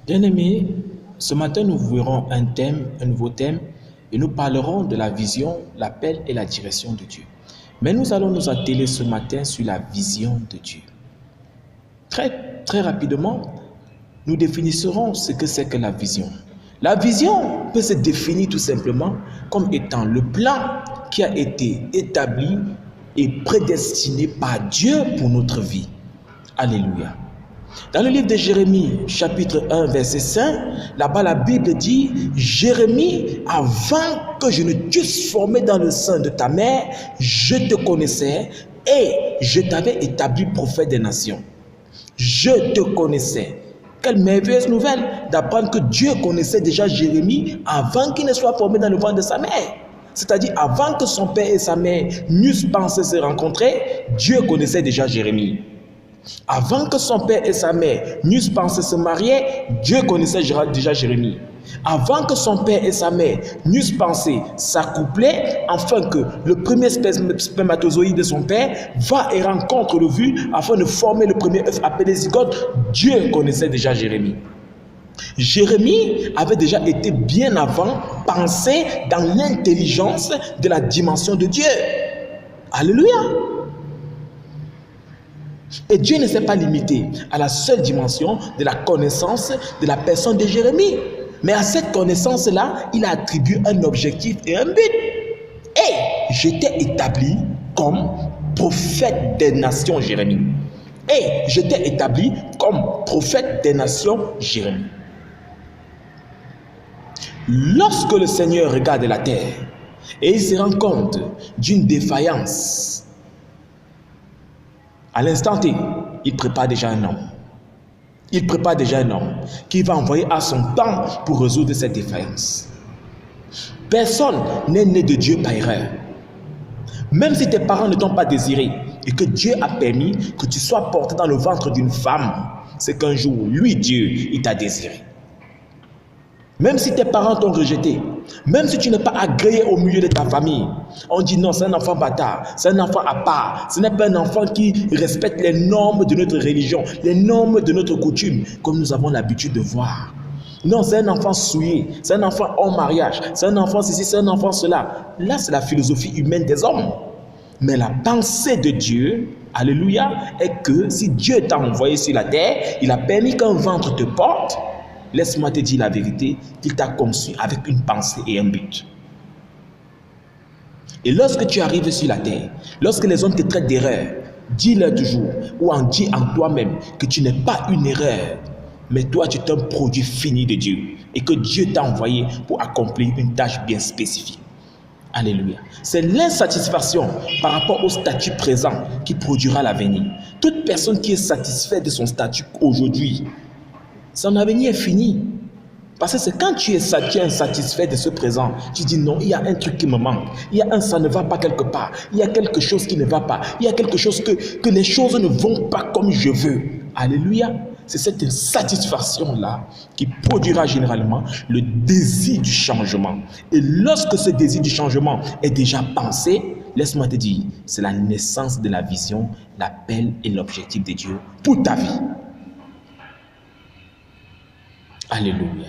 Bien-aimés, ce matin nous verrons un nouveau thème, et nous parlerons de la vision, l'appel et la direction de Dieu. Mais nous allons nous atteler ce matin sur la vision de Dieu. Très rapidement, nous définirons ce que c'est que la vision. La vision peut se définir tout simplement comme étant le plan qui a été établi et prédestiné par Dieu pour notre vie. Alléluia. Dans le livre de Jérémie, chapitre 1, verset 5, là-bas la Bible dit « Jérémie, avant que je ne t'eusse formé dans le sein de ta mère, je te connaissais et je t'avais établi prophète des nations. » Je te connaissais. Quelle merveilleuse nouvelle d'apprendre que Dieu connaissait déjà Jérémie avant qu'il ne soit formé dans le ventre de sa mère. C'est-à-dire avant que son père et sa mère n'eussent pensé se rencontrer, Dieu connaissait déjà Jérémie. Avant que son père et sa mère n'eussent pensé se marier, Dieu connaissait déjà Jérémie. Avant que son père et sa mère n'eussent pensé s'accoupler, afin que le premier spermatozoïde de son père va et rencontre l'ovule afin de former le premier œuf appelé zygote, Dieu connaissait déjà Jérémie. Jérémie avait déjà été bien avant pensé dans l'intelligence de la dimension de Dieu. Alléluia! Et Dieu ne s'est pas limité à la seule dimension de la connaissance de la personne de Jérémie. Mais à cette connaissance-là, il a attribué un objectif et un but. Et je t'ai établi comme prophète des nations, Jérémie. Et je t'ai établi comme prophète des nations, Jérémie. Lorsque le Seigneur regarde la terre et il se rend compte d'une défaillance, à l'instant T, il prépare déjà un homme. Il prépare déjà un homme qui va envoyer à son temps pour résoudre cette défaillance. Personne n'est né de Dieu par erreur. Même si tes parents ne t'ont pas désiré et que Dieu a permis que tu sois porté dans le ventre d'une femme, c'est qu'un jour, lui, Dieu, il t'a désiré. Même si tes parents t'ont rejeté, même si tu n'es pas agréé au milieu de ta famille, on dit non, c'est un enfant bâtard, c'est un enfant à part, ce n'est pas un enfant qui respecte les normes de notre religion, les normes de notre coutume, comme nous avons l'habitude de voir. Non, c'est un enfant souillé, c'est un enfant hors mariage, c'est un enfant ceci, c'est un enfant cela. Là, c'est la philosophie humaine des hommes. Mais la pensée de Dieu, alléluia, est que si Dieu t'a envoyé sur la terre, il a permis qu'un ventre te porte. Laisse-moi te dire la vérité, qu'il t'a conçu avec une pensée et un but. Et lorsque tu arrives sur la terre, lorsque les hommes te traitent d'erreur, dis-leur toujours, ou en dis en toi-même, que tu n'es pas une erreur, mais toi tu es un produit fini de Dieu, et que Dieu t'a envoyé pour accomplir une tâche bien spécifique. Alléluia. C'est l'insatisfaction par rapport au statut présent qui produira l'avenir. Toute personne qui est satisfaite de son statut aujourd'hui, son avenir est fini. Parce que c'est quand tu es insatisfait de ce présent, tu dis non, il y a un truc qui me manque. Il y a ça ne va pas quelque part. Il y a quelque chose qui ne va pas. Il y a quelque chose que les choses ne vont pas comme je veux. Alléluia. C'est cette insatisfaction-là qui produira généralement le désir du changement. Et lorsque ce désir du changement est déjà pensé, laisse-moi te dire, c'est la naissance de la vision, l'appel et l'objectif de Dieu pour ta vie. Alléluia.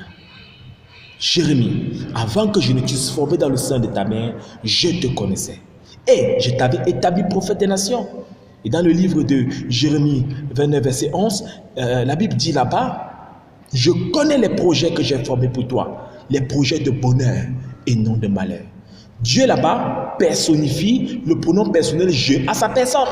Jérémie, avant que je ne t'eusse formé dans le sein de ta mère, je te connaissais. Et je t'avais établi prophète des nations. Et dans le livre de Jérémie 29, verset 11, la Bible dit là-bas, je connais les projets que j'ai formés pour toi, les projets de bonheur et non de malheur. Dieu là-bas personnifie le pronom personnel je à sa personne.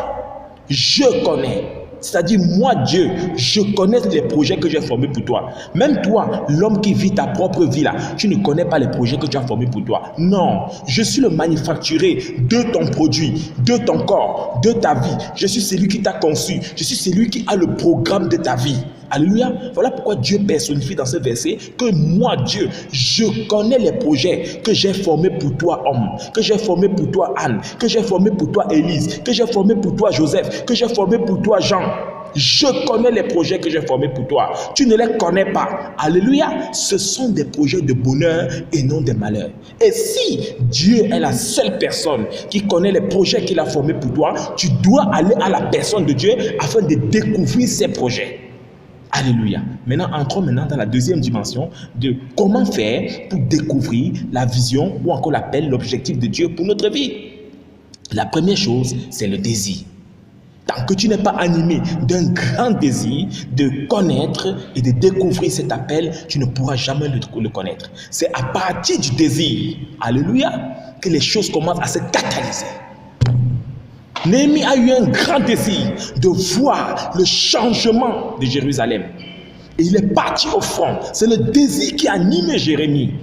Je connais. C'est-à-dire, moi, Dieu, je connais les projets que j'ai formés pour toi. Même toi, l'homme qui vit ta propre vie là, tu ne connais pas les projets que tu as formés pour toi. Non, je suis le manufacturier de ton produit, de ton corps, de ta vie. Je suis celui qui t'a conçu. Je suis celui qui a le programme de ta vie. Alléluia. Voilà pourquoi Dieu personnifie dans ce verset que moi, Dieu, je connais les projets que j'ai formés pour toi, homme, que j'ai formés pour toi, Anne, que j'ai formés pour toi, Élise, que j'ai formés pour toi, Joseph, que j'ai formés pour toi, Jean. Je connais les projets que j'ai formés pour toi. Tu ne les connais pas. Alléluia. Ce sont des projets de bonheur et non des malheurs. Et si Dieu est la seule personne qui connaît les projets qu'il a formés pour toi, tu dois aller à la personne de Dieu afin de découvrir ses projets. Alléluia. Maintenant, entrons dans la deuxième dimension de comment faire pour découvrir la vision ou encore l'appel, l'objectif de Dieu pour notre vie. La première chose, c'est le désir. Tant que tu n'es pas animé d'un grand désir de connaître et de découvrir cet appel, tu ne pourras jamais le connaître. C'est à partir du désir, alléluia, que les choses commencent à se catalyser. Néhémie a eu un grand désir de voir le changement de Jérusalem. Et il est parti au front. C'est le désir qui a animé Jérémie.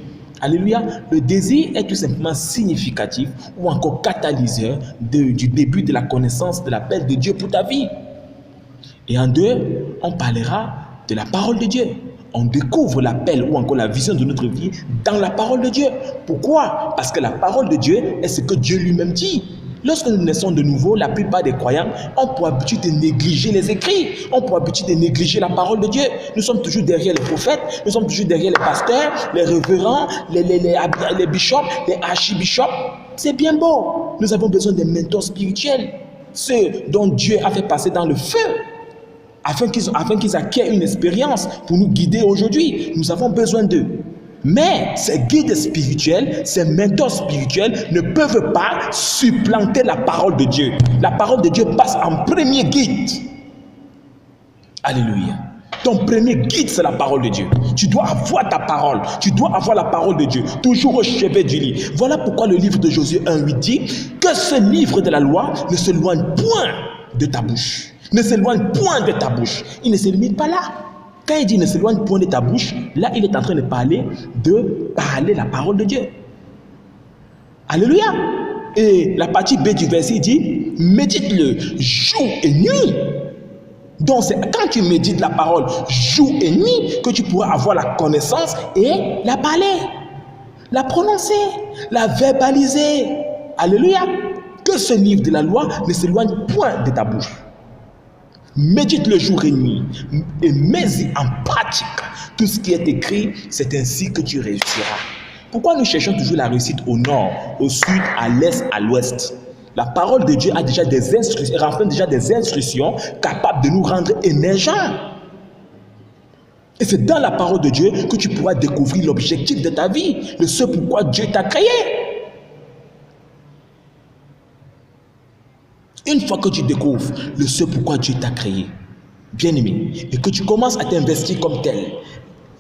Alléluia. Le désir est tout simplement significatif ou encore catalyseur du début de la connaissance de l'appel de Dieu pour ta vie. Et en deux, on parlera de la parole de Dieu. On découvre l'appel ou encore la vision de notre vie dans la parole de Dieu. Pourquoi? Parce que la parole de Dieu est ce que Dieu lui-même dit. Lorsque nous naissons de nouveau, la plupart des croyants ont pour habitude de négliger les écrits, ont pour habitude de négliger la parole de Dieu. Nous sommes toujours derrière les prophètes, nous sommes toujours derrière les pasteurs, les révérends, les bishops, les archibishops. C'est bien beau. Nous avons besoin des mentors spirituels, ceux dont Dieu a fait passer dans le feu, afin qu'ils acquièrent une expérience pour nous guider aujourd'hui. Nous avons besoin d'eux. Mais ces guides spirituels, ces mentors spirituels ne peuvent pas supplanter la parole de Dieu. La parole de Dieu passe en premier guide. Alléluia. Ton premier guide, c'est la parole de Dieu. Tu dois avoir ta parole. Tu dois avoir la parole de Dieu, toujours au chevet du lit. Voilà pourquoi le livre de Josué 1:8 dit que ce livre de la loi ne s'éloigne point de ta bouche. Ne s'éloigne point de ta bouche. Il ne se limite pas là. Quand il dit ne s'éloigne point de ta bouche, là il est en train de parler la parole de Dieu. Alléluia. Et la partie B du verset dit, médite-le jour et nuit. Donc c'est quand tu médites la parole jour et nuit que tu pourras avoir la connaissance et la parler, la prononcer, la verbaliser. Alléluia. Que ce livre de la loi ne s'éloigne point de ta bouche. Médite le jour et nuit et mets-y en pratique tout ce qui est écrit, c'est ainsi que tu réussiras. Pourquoi nous cherchons toujours la réussite au nord, au sud, à l'est, à l'ouest? La parole de Dieu a déjà des instructions, renferme déjà des instructions capables de nous rendre émergents. Et c'est dans la parole de Dieu que tu pourras découvrir l'objectif de ta vie, le ce pourquoi Dieu t'a créé. Une fois que tu découvres le ce pourquoi Dieu t'a créé, bien aimé, et que tu commences à t'investir comme tel,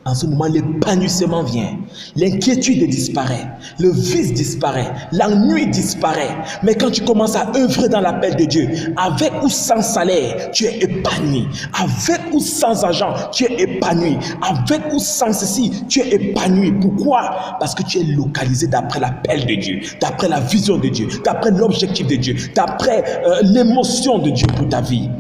en ce moment, l'épanouissement vient, l'inquiétude disparaît, le vice disparaît, l'ennui disparaît. Mais quand tu commences à œuvrer dans l'appel de Dieu, avec ou sans salaire, tu es épanoui. Avec ou sans argent, tu es épanoui. Avec ou sans ceci, tu es épanoui. Pourquoi? Parce que tu es localisé d'après l'appel de Dieu, d'après la vision de Dieu, d'après l'objectif de Dieu, d'après l'émotion de Dieu pour ta vie.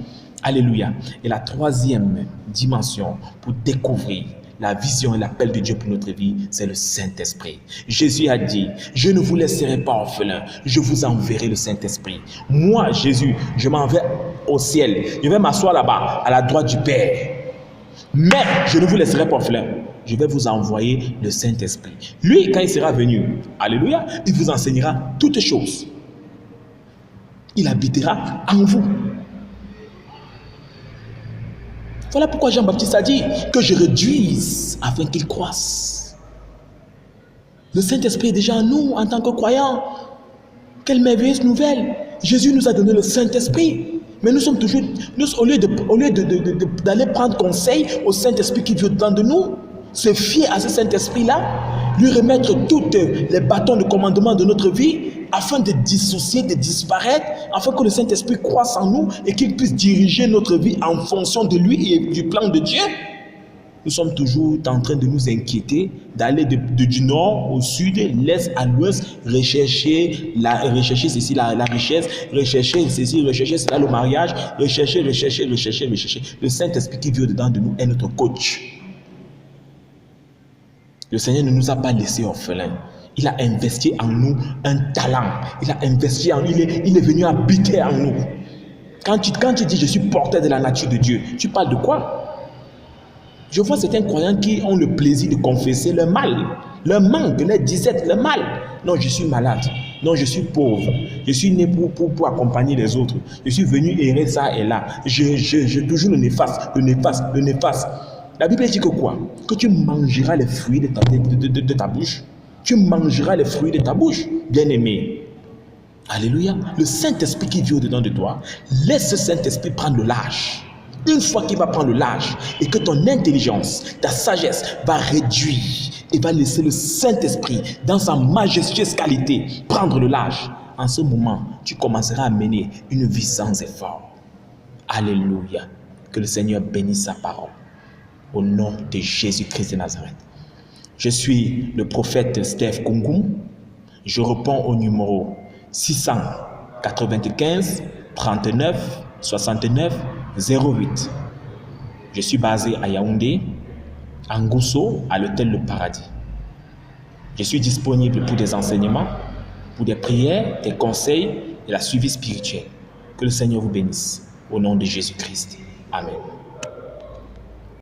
Alléluia. Et la troisième dimension pour découvrir la vision et l'appel de Dieu pour notre vie, c'est le Saint-Esprit. Jésus a dit, je ne vous laisserai pas orphelin, je vous enverrai le Saint-Esprit. Moi, Jésus, je m'en vais au ciel. Je vais m'asseoir là-bas, à la droite du Père. Mais je ne vous laisserai pas orphelin. Je vais vous envoyer le Saint-Esprit. Lui, quand il sera venu, alléluia, il vous enseignera toutes choses. Il habitera en vous. Voilà pourquoi Jean-Baptiste a dit que je réduise afin qu'il croisse. Le Saint-Esprit est déjà en nous en tant que croyants. Quelle merveilleuse nouvelle! Jésus nous a donné le Saint-Esprit. Mais nous sommes toujours, au lieu d'aller prendre conseil au Saint-Esprit qui vit au-dedans de nous, se fier à ce Saint-Esprit-là, lui remettre tous les bâtons de commandement de notre vie, afin de dissocier, de disparaître, afin que le Saint-Esprit croisse en nous et qu'il puisse diriger notre vie en fonction de lui et du plan de Dieu. Nous sommes toujours en train de nous inquiéter, d'aller du nord au sud, l'est à l'ouest, rechercher ceci, la richesse, rechercher ceci, rechercher cela, le mariage, rechercher. Le Saint-Esprit qui vit au-dedans de nous est notre coach. Le Seigneur ne nous a pas laissés orphelins. Il a investi en nous un talent. Il a investi en nous. Il est venu habiter en nous. Quand tu dis je suis porteur de la nature de Dieu, tu parles de quoi? Je vois certains croyants qui ont le plaisir de confesser leur mal, leur manque, leur disette, leur mal. Non, je suis malade. Non, je suis pauvre. Je suis né pour accompagner les autres. Je suis venu errer ça et là. Je toujours le néfaste, le néfaste, le néfaste. La Bible dit que quoi? Que tu mangeras les fruits de ta bouche. Tu mangeras les fruits de ta bouche, bien-aimé. Alléluia. Le Saint-Esprit qui vit au-dedans de toi, laisse ce Saint-Esprit prendre le large. Une fois qu'il va prendre le large et que ton intelligence, ta sagesse va réduire et va laisser le Saint-Esprit dans sa majestueuse qualité prendre le large, en ce moment, tu commenceras à mener une vie sans effort. Alléluia. Que le Seigneur bénisse sa parole. Au nom de Jésus-Christ de Nazareth. Je suis le prophète Steph Kungum. Je réponds au numéro 695 39 69 08. Je suis basé à Yaoundé, à Ngousso, à l'hôtel Le Paradis. Je suis disponible pour des enseignements, pour des prières, des conseils et la suivi spirituel. Que le Seigneur vous bénisse. Au nom de Jésus-Christ. Amen.